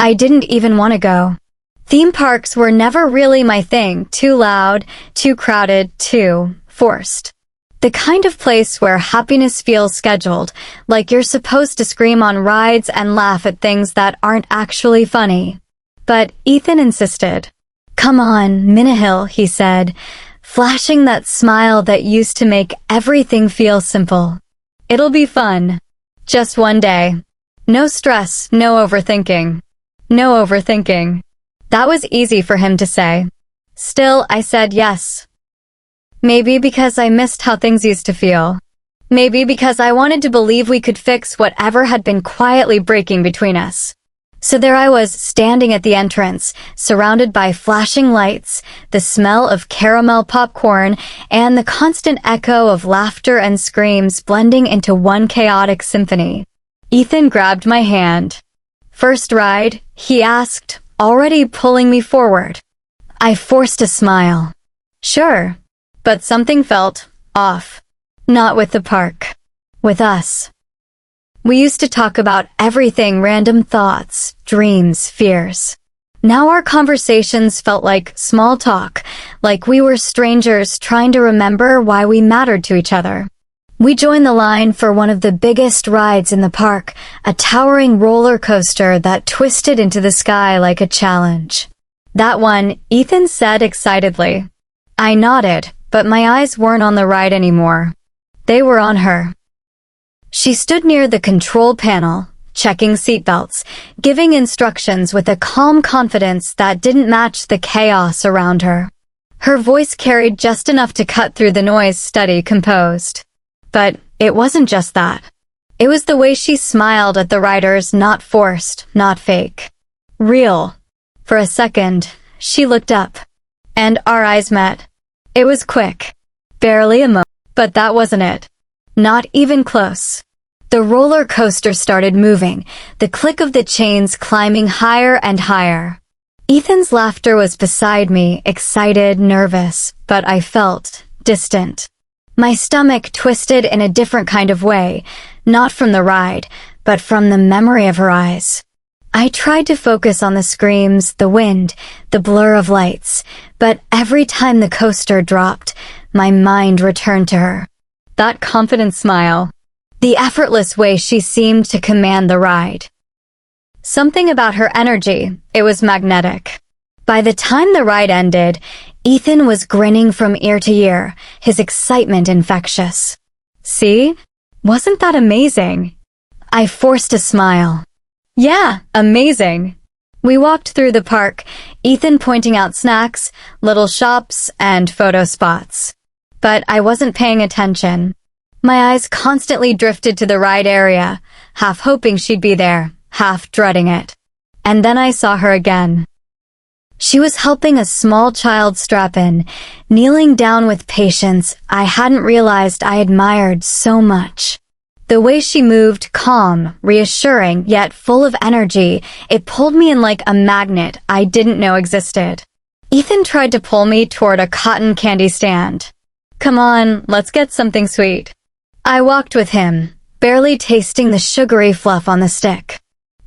I didn't even want to go. Theme parks were never really my thing, too loud, too crowded, too forced. The kind of place where happiness feels scheduled, like you're supposed to scream on rides and laugh at things that aren't actually funny. But Ethan insisted. "Come on, Minahill," he said, flashing that smile that used to make everything feel simple. "It'll be fun. Just one day. No stress, no overthinking. No overthinking." That was easy for him to say. Still, I said yes. Maybe because I missed how things used to feel. Maybe because I wanted to believe we could fix whatever had been quietly breaking between us. So there I was, standing at the entrance, surrounded by flashing lights, the smell of caramel popcorn, and the constant echo of laughter and screams blending into one chaotic symphony. Ethan grabbed my hand. "First ride?" he asked, already pulling me forward. I forced a smile. Sure. But something felt off. Not with the park. With us. We used to talk about everything, random thoughts, dreams, fears. Now our conversations felt like small talk, like we were strangers trying to remember why we mattered to each other. We joined the line for one of the biggest rides in the park, a towering roller coaster that twisted into the sky like a challenge. "That one," Ethan said excitedly. I nodded, but my eyes weren't on the ride anymore. They were on her. She stood near the control panel, checking seatbelts, giving instructions with a calm confidence that didn't match the chaos around her. Her voice carried just enough to cut through the noise, steady, composed. But it wasn't just that. It was the way she smiled at the riders, not forced, not fake. Real. For a second, she looked up. And our eyes met. It was quick. Barely a moment. But that wasn't it. Not even close. The roller coaster started moving, the click of the chains climbing higher and higher. Ethan's laughter was beside me, excited, nervous, but I felt distant. My stomach twisted in a different kind of way, not from the ride, but from the memory of her eyes. I tried to focus on the screams, the wind, the blur of lights, but every time the coaster dropped, my mind returned to her. That confident smile. The effortless way she seemed to command the ride. Something about her energy, it was magnetic. By the time the ride ended, Ethan was grinning from ear to ear, his excitement infectious. See? Wasn't that amazing? I forced a smile. Yeah, amazing. We walked through the park, Ethan pointing out snacks, little shops, and photo spots. But I wasn't paying attention. My eyes constantly drifted to the ride area, half hoping she'd be there, half dreading it. And then I saw her again. She was helping a small child strap in, kneeling down with patience I hadn't realized I admired so much. The way she moved, calm, reassuring, yet full of energy, it pulled me in like a magnet I didn't know existed. Ethan tried to pull me toward a cotton candy stand. Come on, let's get something sweet. I walked with him, barely tasting the sugary fluff on the stick.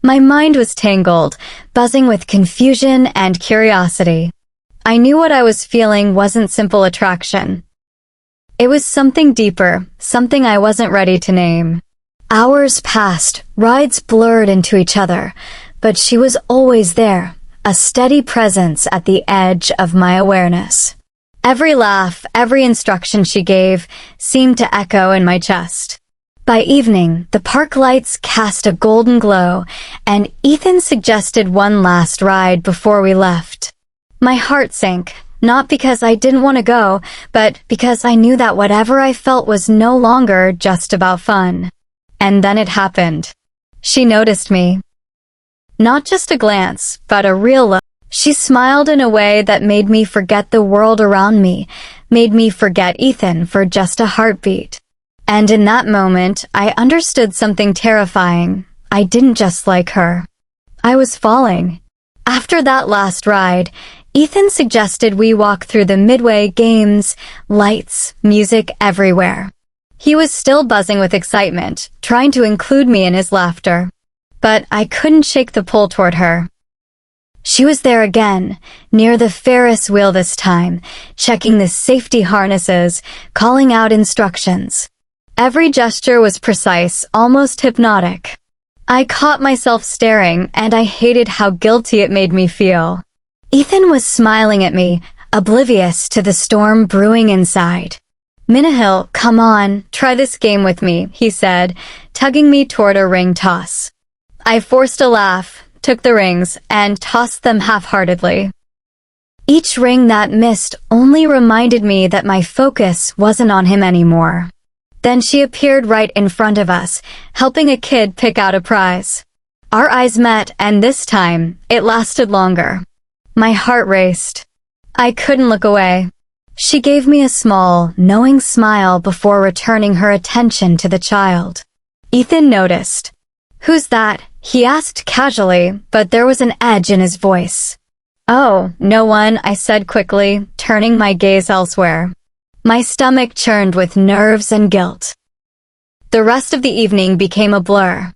My mind was tangled, buzzing with confusion and curiosity. I knew what I was feeling wasn't simple attraction. It was something deeper, something I wasn't ready to name. Hours passed, rides blurred into each other, but she was always there, a steady presence at the edge of my awareness. Every laugh, every instruction she gave seemed to echo in my chest. By evening, the park lights cast a golden glow, and Ethan suggested one last ride before we left. My heart sank. Not because I didn't want to go, but because I knew that whatever I felt was no longer just about fun. And then it happened. She noticed me. Not just a glance, but a real look. She smiled in a way that made me forget the world around me, made me forget Ethan for just a heartbeat. And in that moment, I understood something terrifying. I didn't just like her. I was falling. After that last ride, Ethan suggested we walk through the Midway games, lights, music everywhere. He was still buzzing with excitement, trying to include me in his laughter. But I couldn't shake the pull toward her. She was there again, near the Ferris wheel this time, checking the safety harnesses, calling out instructions. Every gesture was precise, almost hypnotic. I caught myself staring, and I hated how guilty it made me feel. Ethan was smiling at me, oblivious to the storm brewing inside. "Minahil, come on, try this game with me," he said, tugging me toward a ring toss. I forced a laugh, took the rings, and tossed them half-heartedly. Each ring that missed only reminded me that my focus wasn't on him anymore. Then she appeared right in front of us, helping a kid pick out a prize. Our eyes met, and this time, it lasted longer. My heart raced. I couldn't look away. She gave me a small, knowing smile before returning her attention to the child. Ethan noticed. "Who's that?" he asked casually, but there was an edge in his voice. "Oh, no one," I said quickly, turning my gaze elsewhere. My stomach churned with nerves and guilt. The rest of the evening became a blur.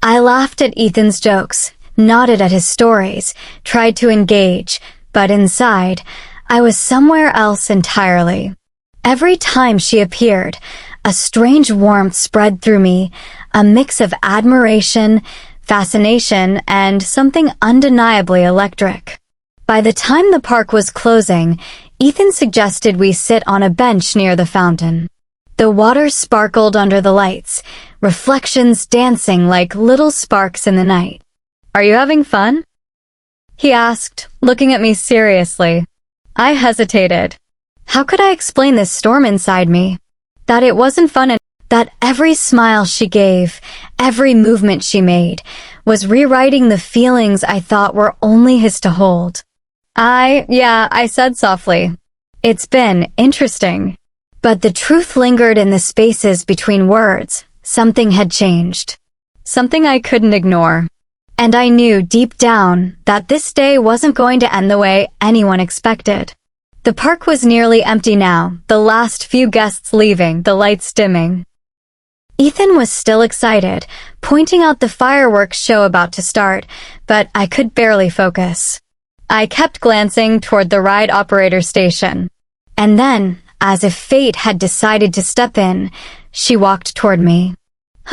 I laughed at Ethan's jokes, nodded at his stories, tried to engage, but inside, I was somewhere else entirely. Every time she appeared, a strange warmth spread through me, a mix of admiration, fascination, and something undeniably electric. By the time the park was closing, Ethan suggested we sit on a bench near the fountain. The water sparkled under the lights, reflections dancing like little sparks in the night. "Are you having fun?" he asked, looking at me seriously. I hesitated. How could I explain this storm inside me? That it wasn't fun and that every smile she gave, every movement she made, was rewriting the feelings I thought were only his to hold. I said softly. "It's been interesting." But the truth lingered in the spaces between words. Something had changed. Something I couldn't ignore. And I knew deep down that this day wasn't going to end the way anyone expected. The park was nearly empty now, the last few guests leaving, the lights dimming. Ethan was still excited, pointing out the fireworks show about to start, but I could barely focus. I kept glancing toward the ride operator station. And then, as if fate had decided to step in, she walked toward me.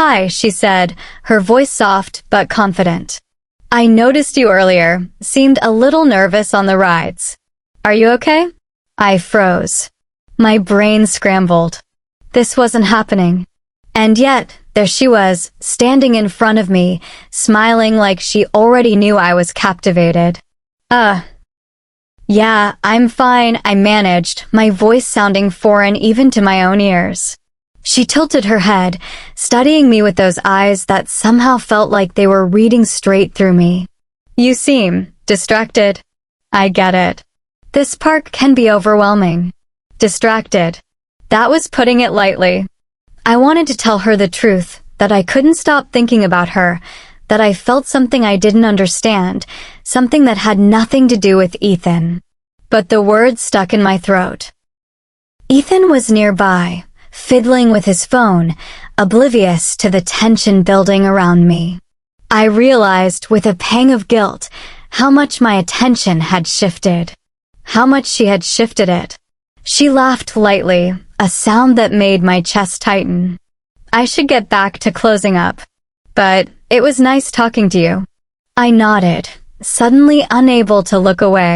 "Hi," she said, her voice soft but confident. "I noticed you earlier, seemed a little nervous on the rides. Are you okay?" I froze. My brain scrambled. This wasn't happening. And yet, there she was, standing in front of me, smiling like she already knew I was captivated. Yeah, I'm fine," I managed, my voice sounding foreign even to my own ears. She tilted her head, studying me with those eyes that somehow felt like they were reading straight through me. "You seem distracted." "I get it. This park can be overwhelming." Distracted. That was putting it lightly. I wanted to tell her the truth, that I couldn't stop thinking about her, that I felt something I didn't understand, something that had nothing to do with Ethan. But the words stuck in my throat. Ethan was nearby, fiddling with his phone, oblivious to the tension building around me. I realized with a pang of guilt how much my attention had shifted. How much she had shifted it. She laughed lightly, a sound that made my chest tighten. "I should get back to closing up. But it was nice talking to you." I nodded, suddenly unable to look away.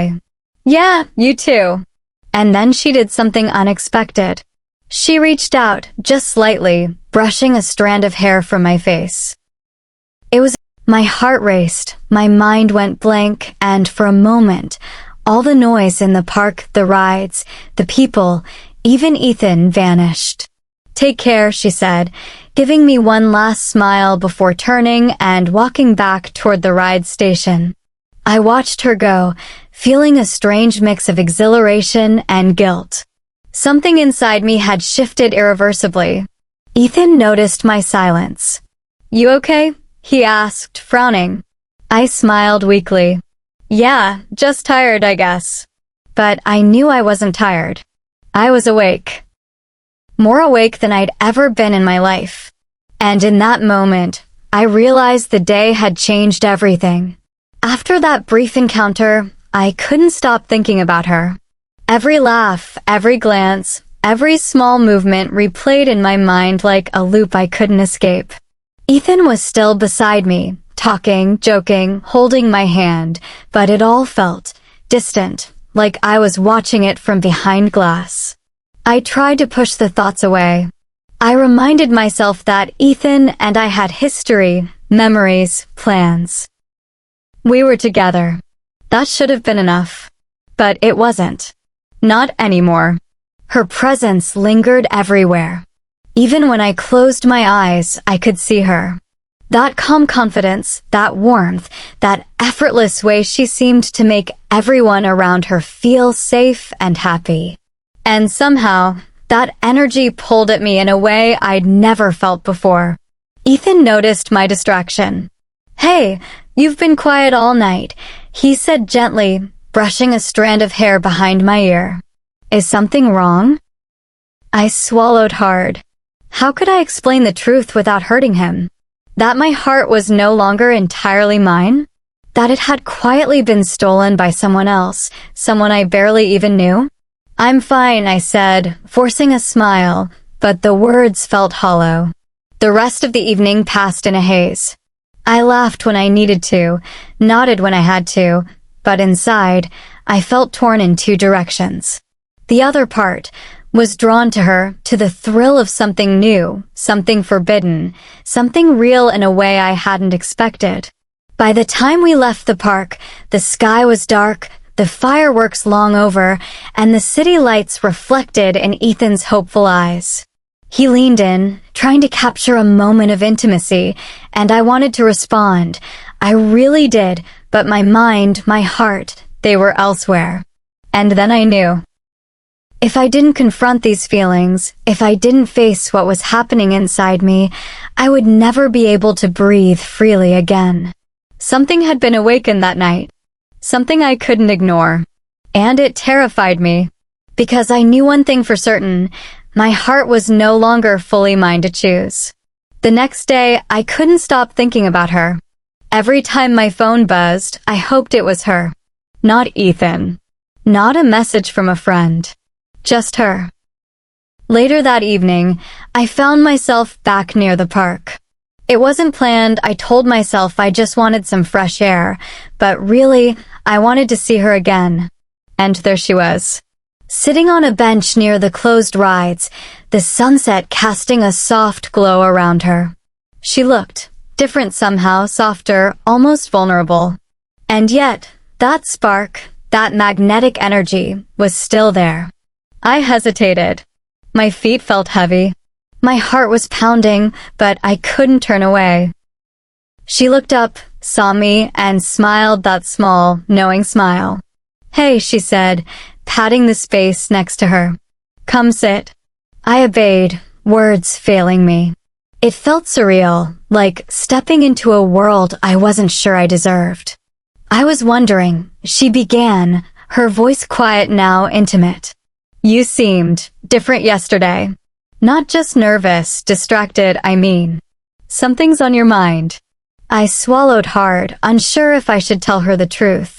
"Yeah, you too." And then she did something unexpected. She reached out, just slightly, brushing a strand of hair from my face. My heart raced, my mind went blank, and for a moment, all the noise in the park, the rides, the people, even Ethan vanished. "Take care," she said, giving me one last smile before turning and walking back toward the ride station. I watched her go, feeling a strange mix of exhilaration and guilt. Something inside me had shifted irreversibly. Ethan noticed my silence. "You okay?" he asked, frowning. I smiled weakly. "Yeah, just tired, I guess." But I knew I wasn't tired. I was awake. More awake than I'd ever been in my life. And in that moment, I realized the day had changed everything. After that brief encounter, I couldn't stop thinking about her. Every laugh, every glance, every small movement replayed in my mind like a loop I couldn't escape. Ethan was still beside me, talking, joking, holding my hand, but it all felt distant, like I was watching it from behind glass. I tried to push the thoughts away. I reminded myself that Ethan and I had history, memories, plans. We were together. That should have been enough. But it wasn't. Not anymore. Her presence lingered everywhere. Even when I closed my eyes, I could see her. That calm confidence, that warmth, that effortless way she seemed to make everyone around her feel safe and happy. And somehow, that energy pulled at me in a way I'd never felt before. Ethan noticed my distraction. "Hey, you've been quiet all night," he said gently, brushing a strand of hair behind my ear. "Is something wrong?" I swallowed hard. How could I explain the truth without hurting him? That my heart was no longer entirely mine? That it had quietly been stolen by someone else, someone I barely even knew? "I'm fine," I said, forcing a smile, but the words felt hollow. The rest of the evening passed in a haze. I laughed when I needed to, nodded when I had to, but inside, I felt torn in two directions. The other part was drawn to her, to the thrill of something new, something forbidden, something real in a way I hadn't expected. By the time we left the park, the sky was dark, the fireworks long over, and the city lights reflected in Ethan's hopeful eyes. He leaned in, trying to capture a moment of intimacy, and I wanted to respond. I really did, but my mind, my heart, they were elsewhere. And then I knew. If I didn't confront these feelings, if I didn't face what was happening inside me, I would never be able to breathe freely again. Something had been awakened that night. Something I couldn't ignore. And it terrified me. Because I knew one thing for certain, my heart was no longer fully mine to choose. The next day, I couldn't stop thinking about her. Every time my phone buzzed, I hoped it was her. Not Ethan. Not a message from a friend. Just her. Later that evening, I found myself back near the park. It wasn't planned. I told myself I just wanted some fresh air, but really, I wanted to see her again. And there she was. Sitting on a bench near the closed rides, the sunset casting a soft glow around her. She looked different somehow, softer, almost vulnerable. And yet, that spark, that magnetic energy, was still there. I hesitated. My feet felt heavy. My heart was pounding, but I couldn't turn away. She looked up, saw me, and smiled that small, knowing smile. "Hey," she said, patting the space next to her. "Come sit." I obeyed, words failing me. It felt surreal, like stepping into a world I wasn't sure I deserved. I was wondering, she began, her voice quiet now intimate. "You seemed different yesterday. Not just nervous, distracted, I mean. Something's on your mind." I swallowed hard, unsure if I should tell her the truth.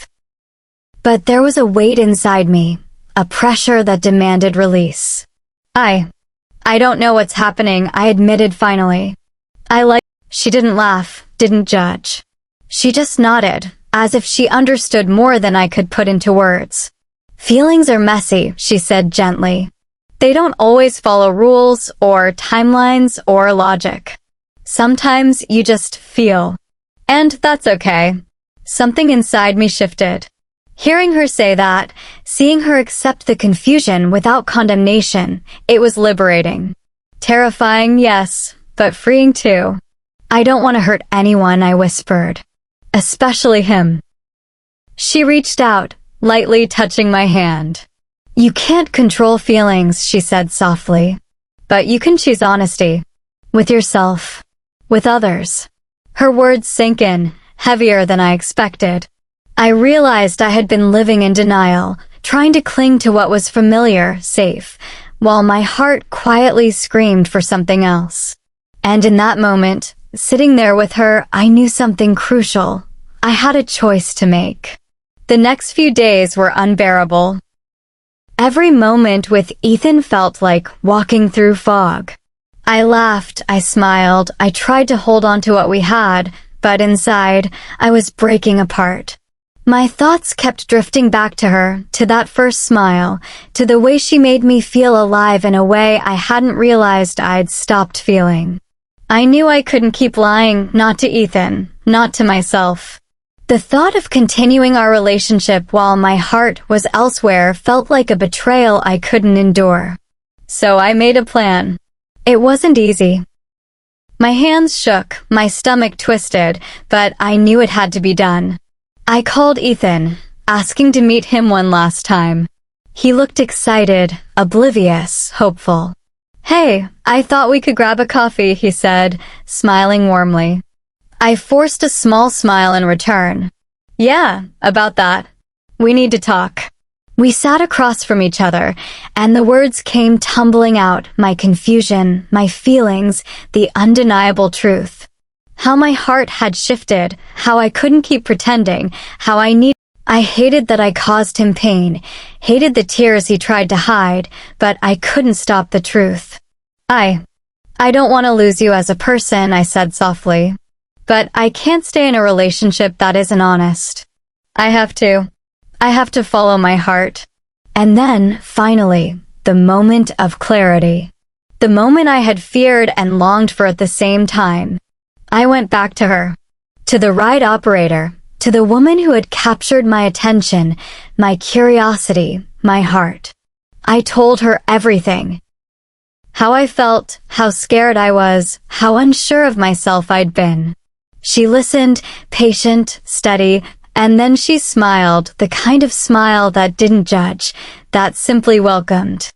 But there was a weight inside me, a pressure that demanded release. I don't know what's happening," I admitted finally. She didn't laugh, didn't judge. She just nodded, as if she understood more than I could put into words. "Feelings are messy," she said gently. "They don't always follow rules or timelines or logic. Sometimes you just feel. And that's okay." Something inside me shifted. Hearing her say that, seeing her accept the confusion without condemnation, it was liberating. Terrifying, yes, but freeing too. "I don't want to hurt anyone," I whispered. "Especially him." She reached out, lightly touching my hand. "You can't control feelings," she said softly. "But you can choose honesty. With yourself. With others." Her words sank in, heavier than I expected. I realized I had been living in denial, trying to cling to what was familiar, safe, while my heart quietly screamed for something else. And in that moment, sitting there with her, I knew something crucial. I had a choice to make. The next few days were unbearable. Every moment with Ethan felt like walking through fog. I laughed, I smiled, I tried to hold on to what we had, but inside, I was breaking apart. My thoughts kept drifting back to her, to that first smile, to the way she made me feel alive in a way I hadn't realized I'd stopped feeling. I knew I couldn't keep lying, not to Ethan, not to myself. The thought of continuing our relationship while my heart was elsewhere felt like a betrayal I couldn't endure. So I made a plan. It wasn't easy. My hands shook, my stomach twisted, but I knew it had to be done. I called Ethan, asking to meet him one last time. He looked excited, oblivious, hopeful. "Hey, I thought we could grab a coffee," he said, smiling warmly. I forced a small smile in return. "Yeah, about that. We need to talk." We sat across from each other, and the words came tumbling out, my confusion, my feelings, the undeniable truth. How my heart had shifted, how I couldn't keep pretending, I hated that I caused him pain, hated the tears he tried to hide, but I couldn't stop the truth. I don't want to lose you as a person," I said softly. "But I can't stay in a relationship that isn't honest. I have to follow my heart." And then, finally, the moment of clarity. The moment I had feared and longed for at the same time. I went back to her. To the ride operator. To the woman who had captured my attention, my curiosity, my heart. I told her everything. How I felt, how scared I was, how unsure of myself I'd been. She listened, patient, steady, and then she smiled, the kind of smile that didn't judge, that simply welcomed.